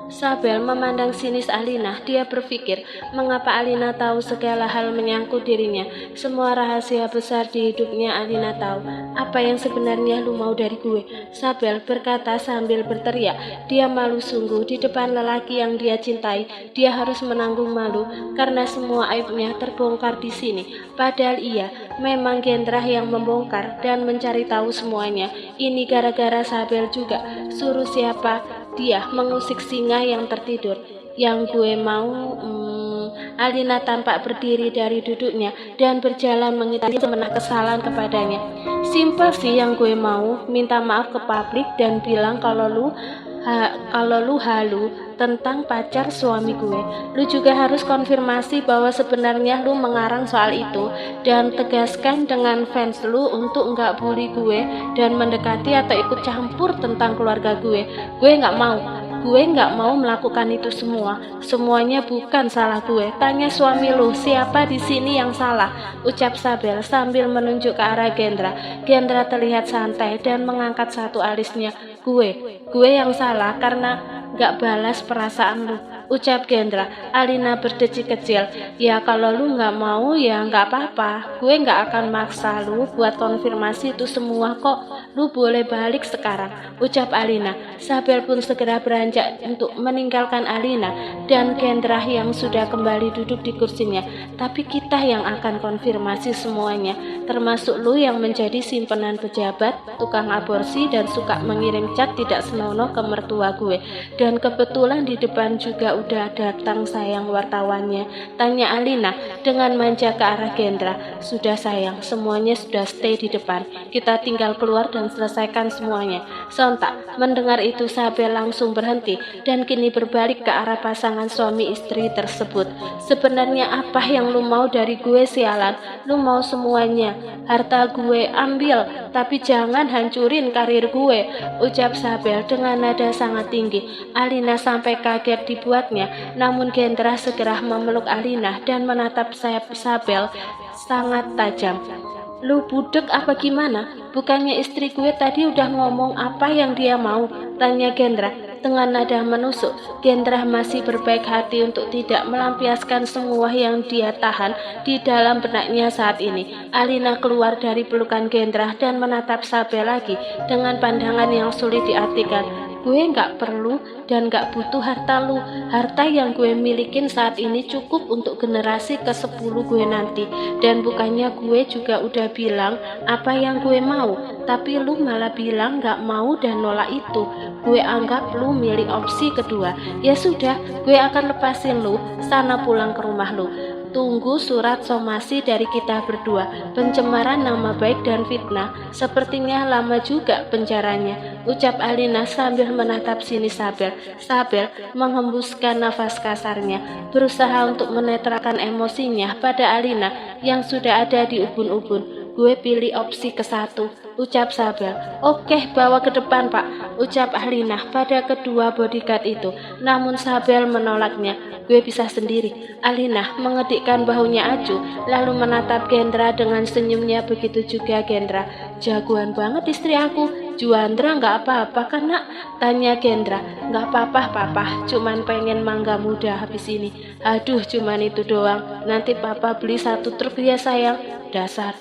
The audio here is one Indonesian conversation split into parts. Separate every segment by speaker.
Speaker 1: Sabel memandang sinis Alina. Dia berpikir, mengapa Alina tahu segala hal menyangkut dirinya. Semua rahasia besar di hidupnya Alina tahu. Apa yang sebenarnya lu mau dari gue? Sabel berkata sambil berteriak. Dia malu sungguh di depan lelaki yang dia cintai. Dia harus menanggung malu karena semua aibnya terbongkar di sini. Padahal ia memang Gendra yang membongkar dan mencari tahu semuanya. Ini gara-gara Sabel juga. Suruh siapa? Dia mengusik singa yang tertidur. Yang gue mau, Alina tampak berdiri dari duduknya dan berjalan mengitari semenah kesalahan kepadanya. Simpel sih yang gue mau, minta maaf ke publik dan bilang kalau lu halu tentang pacar suami gue. Lu juga harus konfirmasi bahwa sebenarnya lu mengarang soal itu dan tegaskan dengan fans lu untuk nggak bully gue dan mendekati atau ikut campur tentang keluarga gue. Gue nggak mau melakukan itu semua. Semuanya bukan salah gue. Tanya suami lu, siapa di sini yang salah? Ucap Sabel sambil menunjuk ke arah Gendra. Gendra terlihat santai dan mengangkat satu alisnya. Gue yang salah karena nggak balas perasaan lu. Ucap Gendra. Alina berdecik kecil. Ya kalau lu nggak mau ya nggak apa-apa. Gue nggak akan maksa lu buat konfirmasi itu semua kok. Lu boleh balik sekarang. Ucap Alina. Sabel pun segera beranjak untuk meninggalkan Alina dan Gendra yang sudah kembali duduk di kursinya. Tapi kita yang akan konfirmasi semuanya, termasuk lu yang menjadi simpenan pejabat, tukang aborsi dan suka mengirim chat tidak senonoh ke mertua gue. Dan kebetulan di depan juga udah datang sayang wartawannya. Tanya Alina dengan manja ke arah Gendra. Sudah sayang, semuanya sudah stay di depan. Kita tinggal keluar dan selesaikan semuanya. Sontak mendengar itu Sabel langsung berhenti dan kini berbalik ke arah pasangan suami istri tersebut. Sebenarnya apa yang lu mau dari gue sialan? Lu mau semuanya. Harta gue ambil, tapi jangan hancurin karir gue. Ucap Sabel dengan nada sangat tinggi. Alina sampai kaget dibuatnya, namun Gendra segera memeluk Alina dan menatap Sabel sangat tajam. Lu budek apa gimana? Bukannya istri gue tadi udah ngomong apa yang dia mau? Tanya Gendra dengan nada menusuk. Gendra masih berbaik hati untuk tidak melampiaskan semua yang dia tahan di dalam benaknya saat ini. Alina keluar dari pelukan Gendra dan menatap Sabel lagi dengan pandangan yang sulit diartikan. Gue nggak perlu dan nggak butuh harta lu. Harta yang gue milikin saat ini cukup untuk generasi ke-10 gue nanti. Dan bukannya gue juga udah bilang apa yang gue mau, tapi lu malah bilang nggak mau dan nolak itu. Gue anggap lu milih opsi kedua. Ya sudah, gue akan lepasin lu, sana pulang ke rumah lu. Tunggu surat somasi dari kita berdua. Pencemaran nama baik dan fitnah. Sepertinya lama juga penjaranya. Ucap Alina sambil menatap sini Sabel. Sabel menghembuskan nafas kasarnya, berusaha untuk menetralkan emosinya pada Alina yang sudah ada di ubun-ubun. Gue pilih opsi ke-1, ucap Sabel. Oke, bawa ke depan pak, ucap Alina pada kedua bodyguard itu. Namun Sabel menolaknya. Gue bisa sendiri. Alina mengedikkan bahunya Aju, lalu menatap Gendra dengan senyumnya. Begitu juga Gendra. Jagoan banget istri aku. Juandra nggak apa-apa kan nak? Tanya Gendra. Nggak apa-apa papa, cuman pengen mangga muda habis ini. Aduh, cuman itu doang. Nanti papa beli 1 truk ya sayang. Dasar.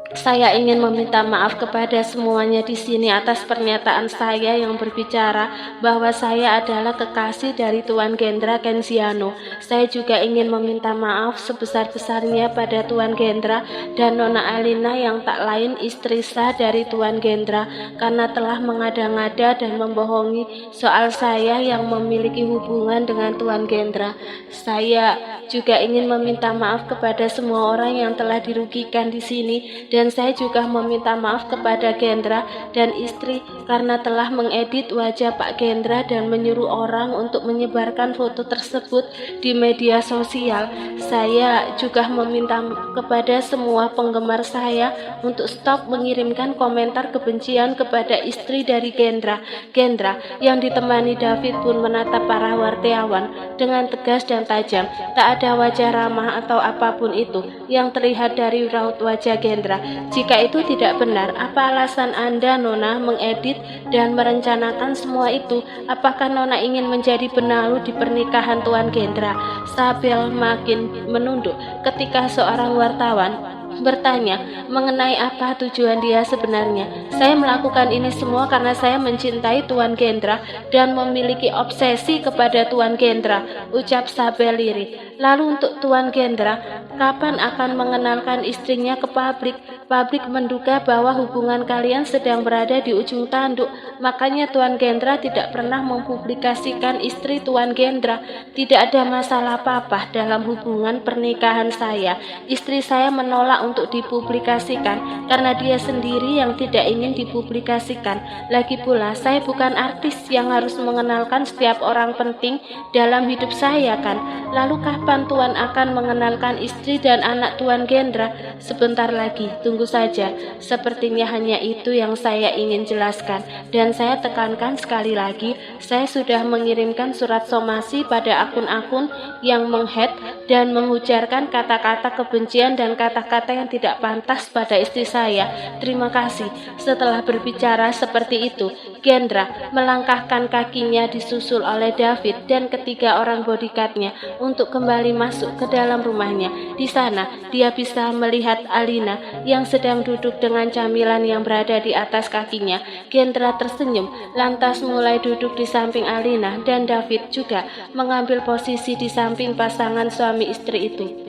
Speaker 1: Saya ingin meminta maaf kepada semuanya di sini atas pernyataan saya yang berbicara bahwa saya adalah kekasih dari Tuan Gendra Kenziano. Saya juga ingin meminta maaf sebesar-besarnya pada Tuan Gendra dan Nona Alina yang tak lain istri sah dari Tuan Gendra karena telah mengada-ngada dan membohongi soal saya yang memiliki hubungan dengan Tuan Gendra. Saya juga ingin meminta maaf kepada semua orang yang telah dirugikan di sini. Dan saya juga meminta maaf kepada Gendra dan istri karena telah mengedit wajah Pak Gendra dan menyuruh orang untuk menyebarkan foto tersebut di media sosial. Saya juga meminta kepada semua penggemar saya untuk stop mengirimkan komentar kebencian kepada istri dari Gendra. Gendra yang ditemani David pun menatap para wartawan dengan tegas dan tajam. Tak ada wajah ramah atau apapun itu yang terlihat dari raut wajah Gendra. Jika itu tidak benar, apa alasan Anda, Nona, mengedit dan merencanakan semua itu? Apakah Nona ingin menjadi benalu di pernikahan Tuan Gendra? Sabel makin menunduk ketika seorang wartawan bertanya mengenai apa tujuan dia sebenarnya. Saya melakukan ini semua karena saya mencintai Tuan Gendra dan memiliki obsesi kepada Tuan Gendra, ucap Sabel lirih. Lalu untuk Tuan Gendra, kapan akan mengenalkan istrinya ke publik? Publik menduga bahwa hubungan kalian sedang berada di ujung tanduk. Makanya Tuan Gendra tidak pernah mempublikasikan istri Tuan Gendra. Tidak ada masalah apa-apa dalam hubungan pernikahan saya. Istri saya menolak untuk dipublikasikan karena dia sendiri yang tidak ingin dipublikasikan. Lagi pula, saya bukan artis yang harus mengenalkan setiap orang penting dalam hidup saya kan. Lalu kapan Tuan akan mengenalkan istri dan anak Tuan Gendra? Sebentar lagi, tunggu saja. Sepertinya hanya itu yang saya ingin jelaskan. Dan saya tekankan sekali lagi, saya sudah mengirimkan surat somasi pada akun-akun yang menghead dan mengujarkan kata-kata kebencian dan kata-kata yang tidak pantas pada istri saya. Terima kasih. Setelah berbicara seperti itu, Gendra melangkahkan kakinya disusul oleh David dan ketiga orang bodyguardnya untuk kembali masuk ke dalam rumahnya. Di sana, dia bisa melihat Alina yang sedang duduk dengan camilan yang berada di atas kakinya. Gendra tersenyum, lantas mulai duduk di samping Alina dan David juga mengambil posisi di samping pasangan suami istri itu.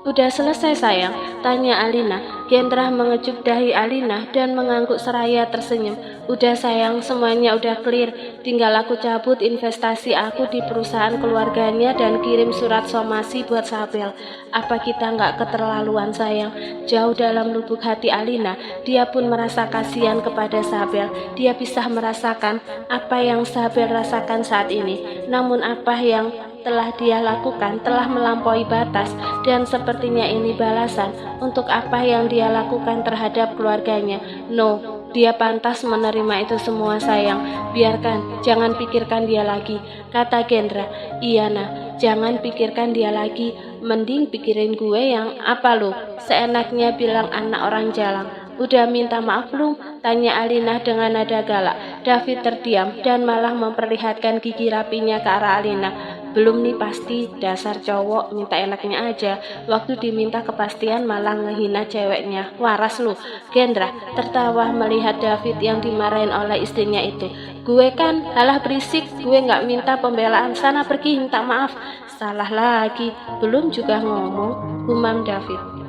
Speaker 1: Udah selesai sayang? Tanya Alina. Gendra mengecup dahi Alina dan mengangguk seraya tersenyum. Udah sayang, semuanya udah clear. Tinggal aku cabut investasi aku di perusahaan keluarganya dan kirim surat somasi buat Sabel. Apa kita nggak keterlaluan sayang? Jauh dalam lubuk hati Alina, dia pun merasa kasihan kepada Sabel. Dia bisa merasakan apa yang Sabel rasakan saat ini. Namun apa yang telah dia lakukan telah melampaui batas dan sepertinya ini balasan untuk apa yang dia lakukan terhadap keluarganya. No, dia pantas menerima itu semua sayang. Biarkan, jangan pikirkan dia lagi, kata Gendra. Iya nah, jangan pikirkan dia lagi, mending pikirin gue yang apa lo? Seenaknya bilang anak orang jalan. Udah minta maaf belum? Tanya Alina dengan nada galak. David terdiam dan malah memperlihatkan gigi rapinya ke arah Alina. Belum nih pasti, dasar cowok minta enaknya aja. Waktu diminta kepastian malah ngehina ceweknya. Waras lu. Gendra tertawa melihat David yang dimarahin oleh istrinya itu. Gue kan, halah berisik, gue nggak minta pembelaan. Sana pergi minta maaf. Salah lagi, belum juga ngomong, gumam David.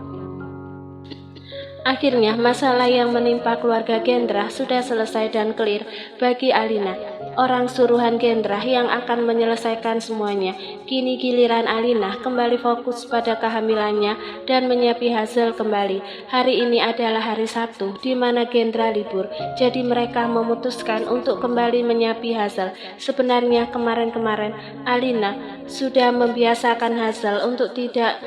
Speaker 1: Akhirnya masalah yang menimpa keluarga Gendra sudah selesai dan clear bagi Alina, orang suruhan Gendra yang akan menyelesaikan semuanya. Kini giliran Alina kembali fokus pada kehamilannya dan menyiapi hasil kembali. Hari ini adalah hari Sabtu di mana Gendra libur, jadi mereka memutuskan untuk kembali menyiapi hasil. Sebenarnya kemarin-kemarin Alina sudah membiasakan hasil untuk tidak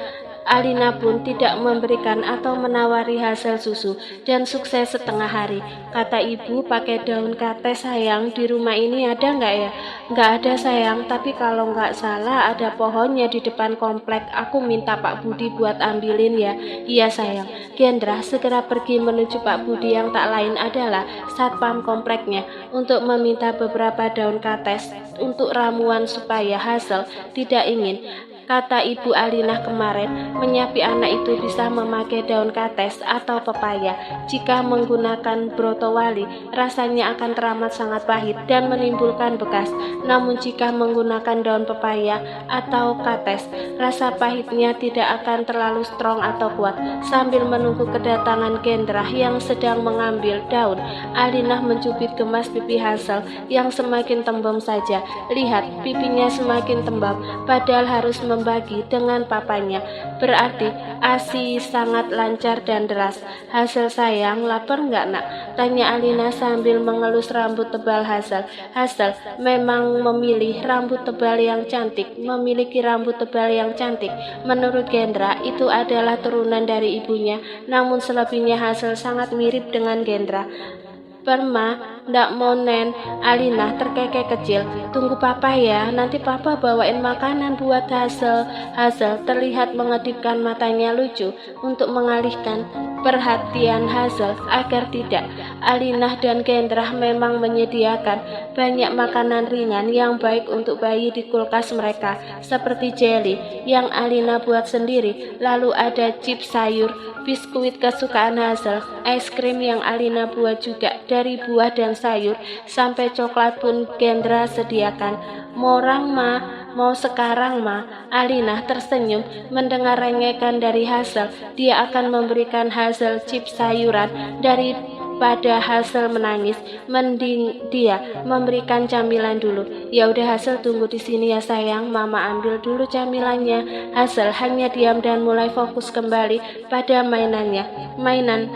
Speaker 1: Alina pun tidak memberikan atau menawari hasil susu dan sukses setengah hari. Kata ibu, pakai daun kate sayang, di rumah ini ada nggak ya? Nggak ada sayang, tapi kalau nggak salah ada pohonnya di depan komplek. Aku minta Pak Budi buat ambilin ya. Iya sayang. Gendra segera pergi menuju Pak Budi yang tak lain adalah satpam kompleknya untuk meminta beberapa daun kates untuk ramuan supaya hasil tidak ingin. Kata ibu Alina kemarin, menyapi anak itu bisa memakai daun kates atau pepaya. Jika menggunakan brotowali, rasanya akan teramat sangat pahit dan menimbulkan bekas. Namun jika menggunakan daun pepaya atau kates, rasa pahitnya tidak akan terlalu strong atau kuat. Sambil menunggu kedatangan Gendra yang sedang mengambil daun, Alina mencubit gemas pipi Hazel yang semakin tembem saja. Lihat, pipinya semakin tembam, padahal harus membagi dengan papanya. Berarti ASI sangat lancar dan deras. Hazel sayang, lapar nggak nak? Tanya Alina sambil mengelus rambut tebal Hazel. Hazel memang memilih rambut tebal yang cantik, memiliki rambut tebal yang cantik. Menurut Gendra, itu adalah turunan dari ibunya, namun selebihnya Hazel sangat mirip dengan Gendra. Perma, ndak mau Nen. Alina terkekeh kecil. Tunggu papa ya, nanti papa bawain makanan buat Hazel. Hazel terlihat mengedipkan matanya lucu untuk mengalihkan perhatian Hazel agar tidak. Alina dan Kendra memang menyediakan banyak makanan ringan yang baik untuk bayi di kulkas mereka, seperti jelly yang Alina buat sendiri, lalu ada chips sayur, biskuit kesukaan Hazel, es krim yang Alina buat juga dari buah dan sayur, sampai coklat pun Kendra sediakan. Mau sekarang ma. Alina tersenyum mendengar rengekan dari Hazel. Dia akan memberikan Hazel chips sayuran daripada Hazel menangis. Mending dia memberikan camilan dulu. Ya udah Hazel, tunggu di sini ya sayang, mama ambil dulu camilannya. Hazel hanya diam dan mulai fokus kembali pada mainannya. Mainan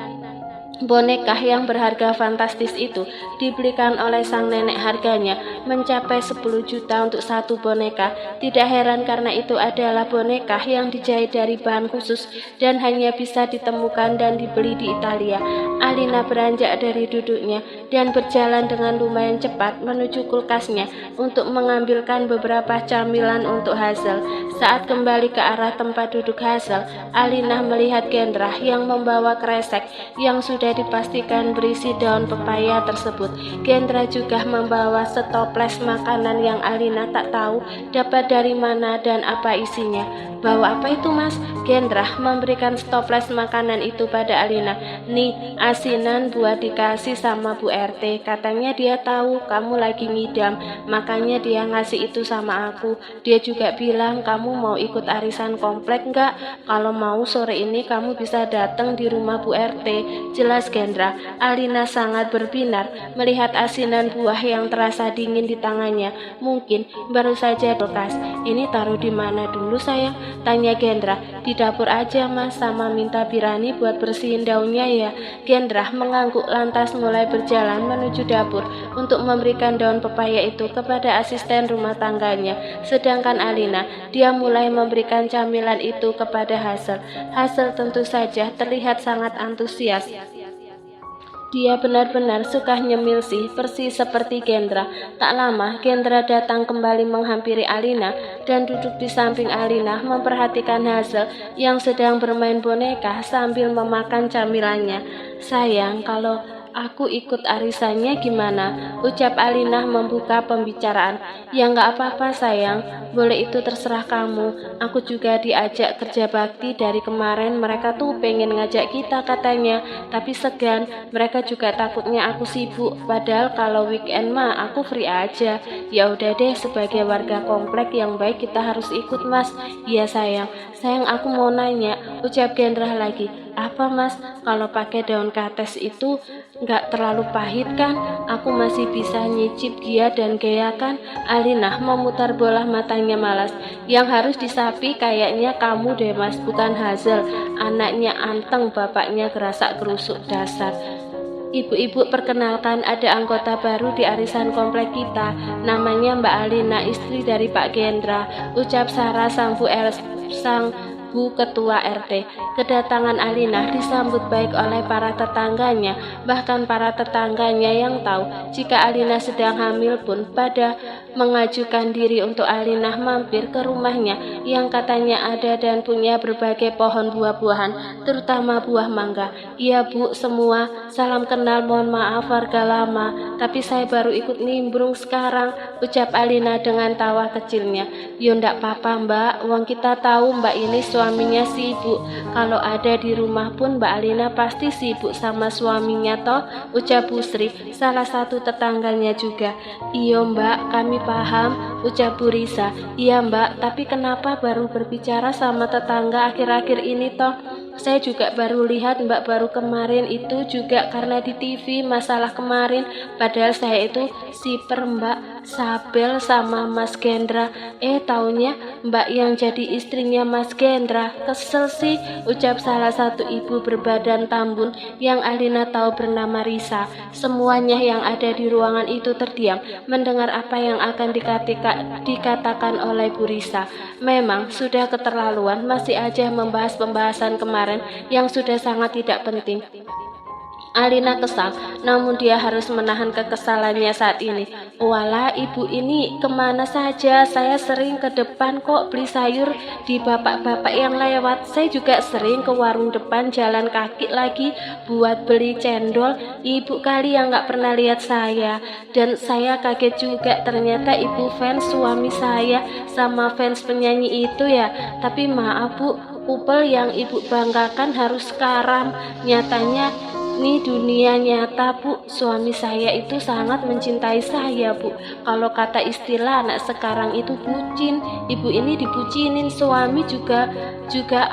Speaker 1: boneka yang berharga fantastis itu dibelikan oleh sang nenek, harganya mencapai 10 juta untuk satu boneka. Tidak heran karena itu adalah boneka yang dijahit dari bahan khusus dan hanya bisa ditemukan dan dibeli di Italia. Alina beranjak dari duduknya dan berjalan dengan lumayan cepat menuju kulkasnya untuk mengambilkan beberapa camilan untuk Hazel. Saat kembali ke arah tempat duduk Hazel, Alina melihat Kendra yang membawa kresek yang sudah dipastikan berisi daun pepaya tersebut. Kendra juga membawa setoples makanan yang Alina tak tahu dapat dari mana dan apa isinya. Bawa apa itu mas? Kendra memberikan setoples makanan itu pada Alina. Nih, asinan buat dikasih sama Bu RT. Katanya dia tahu kamu lagi ngidam, makanya dia ngasih itu sama aku. Dia juga bilang kamu mau ikut arisan komplek enggak? Kalau mau sore ini kamu bisa datang di rumah Bu RT. Jelas Kendra. Alina sangat berbinar melihat asinan buah yang terasa dingin di tangannya. Mungkin baru saja kulkas. Ini taruh di mana dulu sayang? Tanya Kendra. Di dapur aja mas, sama minta Birani buat bersihin daunnya ya. Kendra mengangguk lantas mulai berjalan menuju dapur untuk memberikan daun pepaya itu kepada asisten rumah tangganya. Sedangkan Alina, dia mulai memberikan camilan itu kepada Hazel. Hazel tentu saja terlihat sangat antusias. Dia benar-benar suka nyemil sih, persis seperti Kendra. Tak lama, Kendra datang kembali menghampiri Alina dan duduk di samping Alina memperhatikan Hazel yang sedang bermain boneka sambil memakan camilannya. Sayang, kalau aku ikut arisannya gimana? Ucap Alina membuka pembicaraan. Ya nggak apa-apa sayang, boleh, itu terserah kamu. Aku juga diajak kerja bakti dari kemarin, mereka tuh pengen ngajak kita katanya, tapi segan, mereka juga takutnya aku sibuk. Padahal kalau weekend mah aku free aja. Ya udah deh, sebagai warga komplek yang baik kita harus ikut mas. Iya sayang, aku mau nanya, ucap Kendra lagi. Apa mas, kalau pakai daun kates itu nggak terlalu pahit kan? Aku masih bisa nyicip Gia dan Gea kan? Alina memutar bola matanya malas. Yang harus disapi kayaknya kamu deh mas, bukan Hazel. Anaknya anteng, bapaknya gerasak gerusuk dasar. Ibu-ibu, perkenalkan, ada anggota baru di arisan komplek kita. Namanya Mbak Alina, istri dari Pak Kendra, ucap Sarah sang Bu Ketua RT. Kedatangan Alina disambut baik oleh para tetangganya, bahkan para tetangganya yang tahu jika Alina sedang hamil pun pada mengajukan diri untuk Alina mampir ke rumahnya yang katanya ada dan punya berbagai pohon buah-buahan, terutama buah mangga. Iya bu, semua salam kenal, mohon maaf warga lama, tapi saya baru ikut nimbrung sekarang, ucap Alina dengan tawa kecilnya. Yo ndak apa-apa mbak, wong kita tahu mbak ini suaminya sibuk. Kalau ada di rumah pun Mbak Alina pasti sibuk sama suaminya toh, ucap Bu Sri, salah satu tetangganya juga. Iyo mbak, kami paham, ucap Bu Risa. Iya mbak, tapi kenapa baru berbicara sama tetangga akhir-akhir ini toh? Saya juga baru lihat mbak baru kemarin itu juga karena di TV masalah kemarin. Padahal saya itu siper mbak, Sabel sama Mas Gendra. Taunya mbak yang jadi istrinya Mas Gendra. Kesel sih, ucap salah satu ibu berbadan tambun yang Alina tahu bernama Risa. Semuanya yang ada di ruangan itu terdiam mendengar apa yang akan dikatakan oleh Bu Risa. Memang sudah keterlaluan, masih aja membahas pembahasan kemarin yang sudah sangat tidak penting. Alina kesal, namun dia harus menahan kekesalannya saat ini. Walah, ibu ini kemana saja? Saya sering ke depan kok beli sayur di bapak-bapak yang lewat. Saya juga sering ke warung depan jalan kaki lagi buat beli cendol. Ibu kali yang nggak pernah lihat saya. Dan saya kaget juga, ternyata ibu fans suami saya sama fans penyanyi itu ya. Tapi maaf bu, kupel yang ibu banggakan harus karam. Nyatanya ini dunia nyata bu, suami saya itu sangat mencintai saya bu. Kalau kata istilah anak sekarang itu bucin. Ibu ini dibucinin suami juga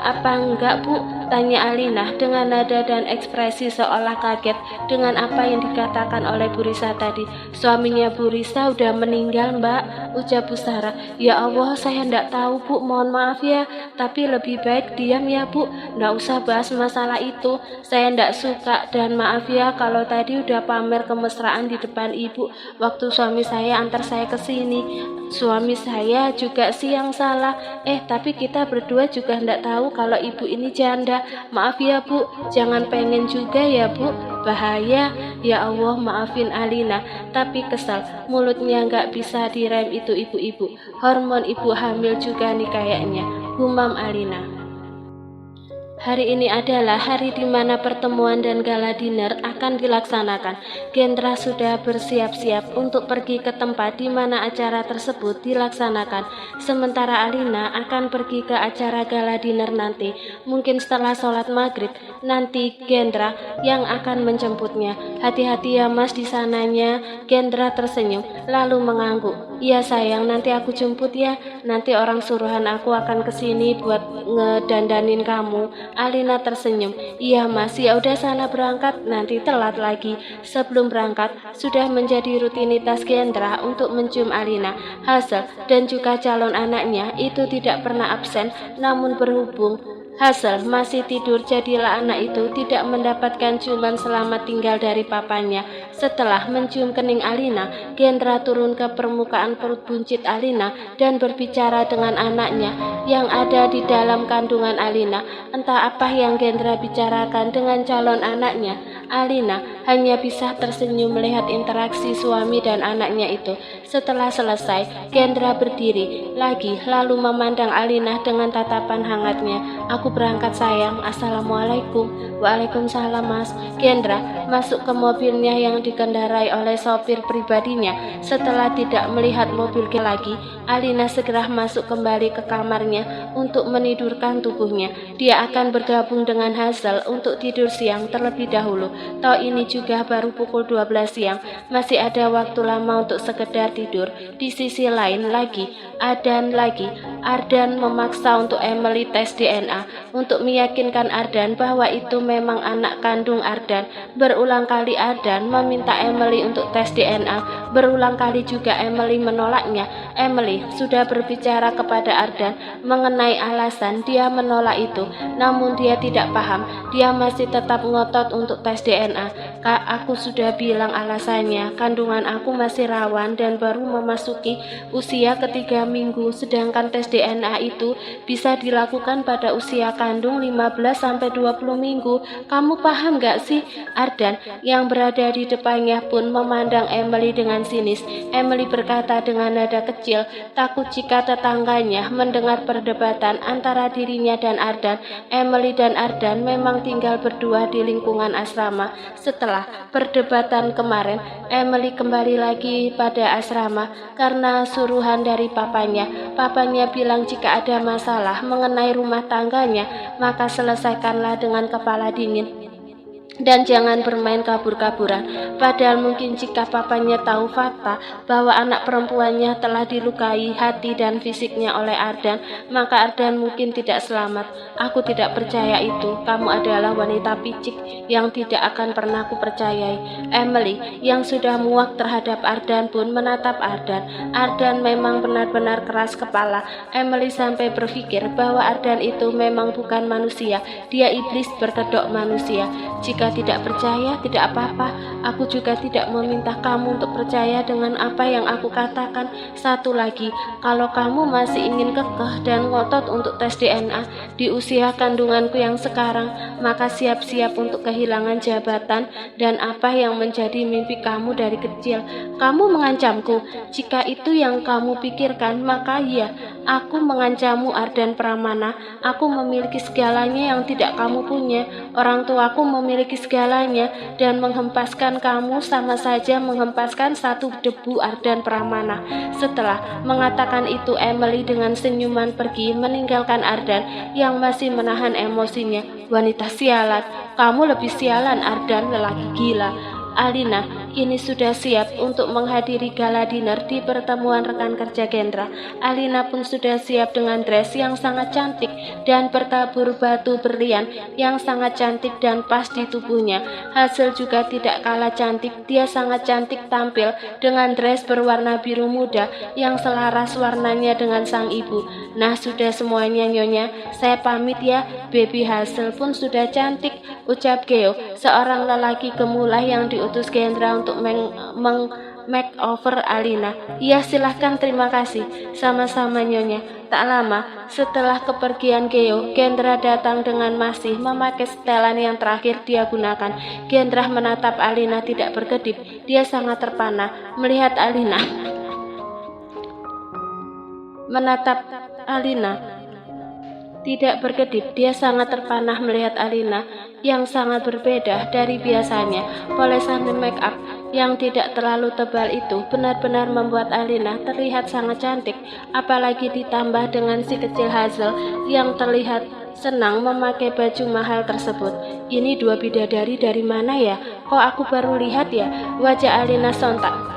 Speaker 1: apa enggak bu? Tanya Alina dengan nada dan ekspresi seolah kaget dengan apa yang dikatakan oleh Bu Risa tadi. Suaminya Bu Risa udah meninggal mbak, ucap Bu Sarah. Ya Allah, saya enggak tahu bu, mohon maaf ya. Tapi lebih baik diam ya bu, enggak usah bahas masalah itu. Saya enggak suka dan maaf ya kalau tadi udah pamer kemesraan di depan ibu waktu suami saya antar saya ke sini. Suami saya juga sih yang salah. Tapi kita berdua juga enggak tahu kalau ibu ini janda. Maaf ya bu, jangan pengen juga ya bu, bahaya. Ya Allah, maafin Alina. Tapi kesal, mulutnya nggak bisa direm itu ibu-ibu. Hormon ibu hamil juga nih kayaknya, gumam Alina. Hari ini adalah hari di mana pertemuan dan gala dinner akan dilaksanakan. Gendra sudah bersiap-siap untuk pergi ke tempat di mana acara tersebut dilaksanakan. Sementara Alina akan pergi ke acara gala dinner nanti. Mungkin setelah sholat maghrib, nanti Gendra yang akan menjemputnya. Hati-hati ya mas di sananya. Gendra tersenyum, lalu mengangguk. Iya sayang, nanti aku jemput ya. Nanti orang suruhan aku akan kesini buat ngedandanin kamu. Alina tersenyum. Iya mas, ya udah sana berangkat, nanti telat lagi. Sebelum berangkat, sudah menjadi rutinitas Gendra untuk mencium Alina. Hazel dan juga calon anaknya itu tidak pernah absen, namun berhubung Hazel masih tidur, jadilah anak itu tidak mendapatkan ciuman selamat tinggal dari papanya. Setelah mencium kening Alina, Gendra turun ke permukaan perut buncit Alina dan berbicara dengan anaknya yang ada di dalam kandungan Alina. Entah apa yang Gendra bicarakan dengan calon anaknya. Alina hanya bisa tersenyum melihat interaksi suami dan anaknya itu. Setelah selesai, Gendra berdiri lagi lalu memandang Alina dengan tatapan hangatnya. Aku berangkat sayang, assalamualaikum. Waalaikumsalam mas. Gendra masuk ke mobilnya yang dikendarai oleh sopir pribadinya. Setelah tidak melihat mobil lagi, Alina segera masuk kembali ke kamarnya untuk menidurkan tubuhnya. Dia akan bergabung dengan Hazel untuk tidur siang terlebih dahulu. Toh ini juga baru pukul 12 siang, masih ada waktu lama untuk sekedar tidur. Di sisi lain lagi, Ardan memaksa untuk Emily tes DNA untuk meyakinkan Ardan bahwa itu memang anak kandung Ardan. Berulang kali Ardan meminta Emily untuk tes DNA. Berulang kali juga Emily menolaknya. Emily sudah berbicara kepada Ardan mengenai alasan dia menolak itu, namun dia tidak paham. Dia masih tetap ngotot untuk tes DNA. Kak, aku sudah bilang alasannya, kandungan aku masih rawan dan baru memasuki usia ke-3 minggu, sedangkan tes DNA itu bisa dilakukan pada usia kandung 15-20 minggu. Kamu paham gak sih? Ardan yang berada di depannya pun memandang Emily dengan sinis. Emily berkata dengan nada kecil, takut jika tetangganya mendengar perdebatan antara dirinya dan Ardan. Emily dan Ardan memang tinggal berdua di lingkungan asrama. Setelah perdebatan kemarin, Emily kembali lagi pada asrama karena suruhan dari papanya. Papanya bilang jika ada masalah mengenai rumah tangganya, maka selesaikanlah dengan kepala dingin dan jangan bermain kabur-kaburan. Padahal mungkin jika papanya tahu fakta bahwa anak perempuannya telah dilukai hati dan fisiknya oleh Ardan, maka Ardan mungkin tidak selamat. Aku tidak percaya itu. Kamu adalah wanita picik yang tidak akan pernah aku percayai. Emily yang sudah muak terhadap Ardan pun menatap Ardan. Ardan memang benar-benar keras kepala. Emily sampai berpikir bahwa Ardan itu memang bukan manusia. Dia iblis berkedok manusia. Jika jika tidak percaya, tidak apa-apa. Aku juga tidak meminta kamu untuk percaya dengan apa yang aku katakan. Satu lagi, kalau kamu masih ingin kekeh dan ngotot untuk tes DNA di usia kandunganku yang sekarang, maka siap-siap untuk kehilangan jabatan dan apa yang menjadi mimpi kamu dari kecil. Kamu mengancamku. Jika itu yang kamu pikirkan, maka ya, aku mengancammu, Ardan Pramana. Aku memiliki segalanya yang tidak kamu punya. Orang tuaku memiliki segalanya, dan menghempaskan kamu sama saja menghempaskan satu debu, Ardan Pramana. Setelah mengatakan itu, Emily dengan senyuman pergi meninggalkan Ardan yang masih menahan emosinya. Wanita sialan, kamu lebih sialan, Ardan, lelaki gila. Alina kini sudah siap untuk menghadiri gala dinner di pertemuan rekan kerja Gendra. Alina pun sudah siap dengan dress yang sangat cantik dan bertabur batu berlian yang sangat cantik dan pas di tubuhnya. Hazel juga tidak kalah cantik, dia sangat cantik tampil dengan dress berwarna biru muda yang selaras warnanya dengan sang ibu. Nah, sudah semuanya Nyonya, saya pamit ya. Baby Hazel pun sudah cantik, ucap Geo, seorang lelaki gemulai yang diutus Gendra untuk makeover Alina. Iya, silahkan, terima kasih. Sama-sama Nyonya. Tak lama setelah kepergian Geo, Gendra datang dengan masih memakai setelan yang terakhir dia gunakan. Gendra menatap Alina tidak berkedip. Dia sangat terpana melihat Alina. Tidak berkedip, dia sangat terpanah melihat Alina yang sangat berbeda dari biasanya. Polesan make up yang tidak terlalu tebal itu benar-benar membuat Alina terlihat sangat cantik, apalagi ditambah dengan si kecil Hazel yang terlihat senang memakai baju mahal tersebut. Ini dua bidadari dari mana ya? Kok aku baru lihat ya? Wajah Alina sontak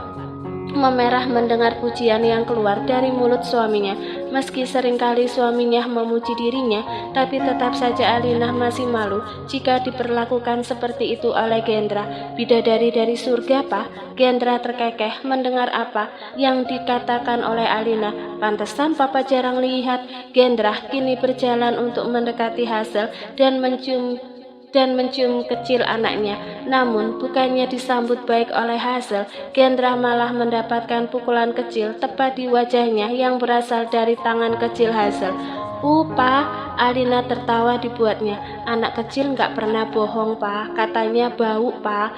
Speaker 1: memerah mendengar pujian yang keluar dari mulut suaminya. Meski seringkali suaminya memuji dirinya, tapi tetap saja Alina masih malu jika diperlakukan seperti itu oleh Gendra. Bidadari dari surga, Pak? Gendra terkekeh mendengar apa yang dikatakan oleh Alina. Pantesan Papa jarang lihat. Gendra kini berjalan untuk mendekati Hazel dan mencium kecil anaknya. Namun bukannya disambut baik oleh Hazel, Gendra malah mendapatkan pukulan kecil tepat di wajahnya yang berasal dari tangan kecil Hazel. Pa, Alina tertawa dibuatnya. Anak kecil nggak pernah bohong, Pa. Katanya bau, Pa.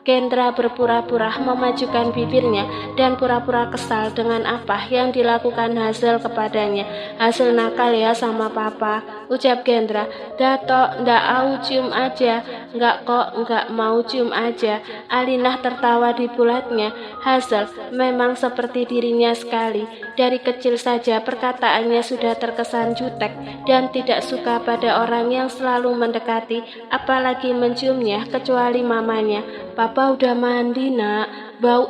Speaker 1: Gendra berpura-pura memajukan bibirnya dan pura-pura kesal dengan apa yang dilakukan Hazel kepadanya. Hazel nakal ya sama Papa, ucap Gendra. Dato, ndak au cium aja. Nggak mau cium aja. Alina tertawa di bulatnya. Hazel memang seperti dirinya sekali. Dari kecil saja perkataannya sudah terkesan jutek dan tidak suka pada orang yang selalu mendekati, apalagi menciumnya, kecuali mamanya. Papa udah mandi, Nak. Bau,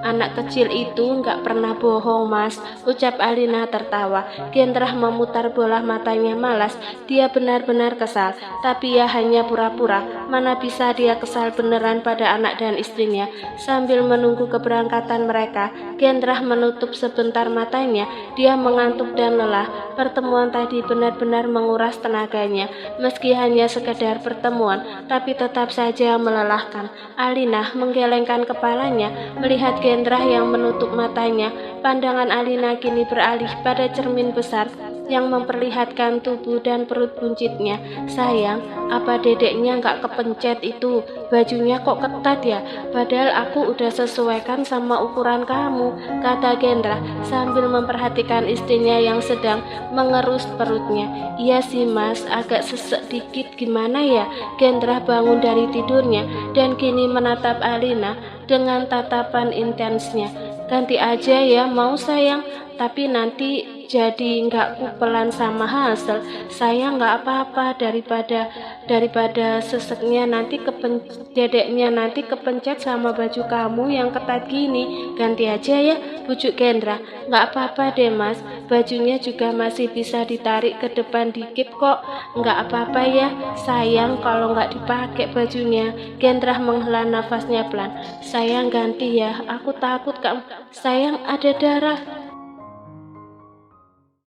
Speaker 1: anak kecil itu nggak pernah bohong, Mas, ucap Alina tertawa. Gendra memutar bola matanya malas. Dia benar-benar kesal, tapi ya hanya pura-pura. Mana bisa dia kesal beneran pada anak dan istrinya. Sambil menunggu keberangkatan mereka, Gendra menutup sebentar matanya. Dia mengantuk dan lelah. Pertemuan tadi benar-benar menguras tenaganya. Meski hanya sekedar pertemuan, tapi tetap saja melelahkan. Alina menggelengkan kepalanya melihat Gendra yang menutup matanya. Pandangan Alina kini beralih pada cermin besar yang memperlihatkan tubuh dan perut buncitnya. Sayang, apa dedeknya nggak kepencet itu? Bajunya kok ketat ya? Padahal aku udah sesuaikan sama ukuran kamu, kata Gendra sambil memperhatikan istrinya yang sedang mengerus perutnya. Iya sih Mas, agak sesek dikit, gimana ya? Gendra bangun dari tidurnya dan kini menatap Alina dengan tatapan intensnya. Ganti aja ya, mau sayang, tapi nanti jadi nggak kupelan sama Hazel. Saya nggak apa-apa daripada seseknya nanti dedeknya nanti kepencet sama baju kamu yang ketat gini. Ganti aja ya, bujuk Gendra. Nggak apa-apa deh Mas, bajunya juga masih bisa ditarik ke depan dikit kok. Nggak apa-apa ya sayang kalau nggak dipakai bajunya. Gendra menghela nafasnya pelan. Sayang ganti ya, aku takut kamu sayang ada darah.